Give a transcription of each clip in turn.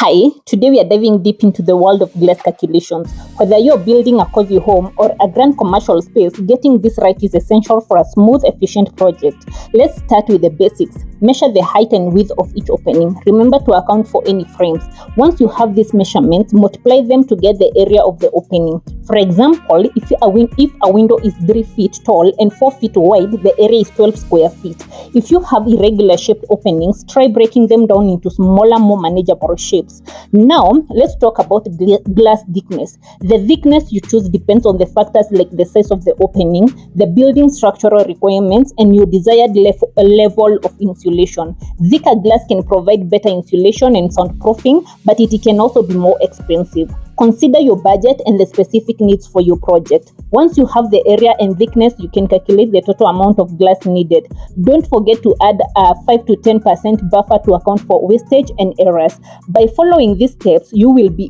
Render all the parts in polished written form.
Hi, today we are diving deep into the world of glass calculations. Whether you're building a cozy home or a grand commercial space, getting this right is essential for a smooth, efficient project. Let's start with the basics. Measure the height and width of each opening. Remember to account for any frames. Once you have these measurements, multiply them to get the area of the opening. For example, if a window is 3 feet tall and 4 feet wide, the area is 12 square feet. If you have irregular shaped openings, try breaking them down into smaller, more manageable shapes. Now, let's talk about glass thickness. The thickness you choose depends on the factors like the size of the opening, the building structural requirements, and your desired level of insulation. Thicker glass can provide better insulation and soundproofing, but it can also be more expensive. Consider your budget and the specific needs for your project. Once you have the area and thickness, you can calculate the total amount of glass needed. Don't forget to add a 5 to 10% buffer to account for wastage and errors. By following these steps, you will be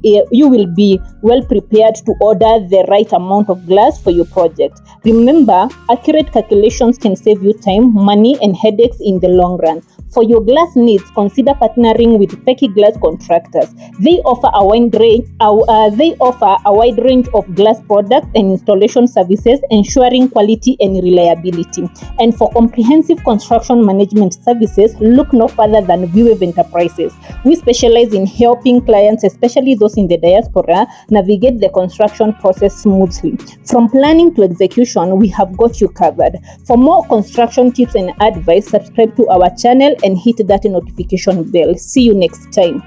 well prepared to order the right amount of glass for your project. Remember, accurate calculations can save you time, money, and headaches in the long run. For your glass needs, consider partnering with PEKI glass contractors. They offer a wide range of glass products and installation services, ensuring quality and reliability. And for comprehensive construction management services, look no further than Veewave Enterprises. We specialize in helping clients, especially those in the diaspora, navigate the construction process smoothly. From planning to execution, we have got you covered. For more construction tips and advice, subscribe to our channel and hit that notification bell. See you next time.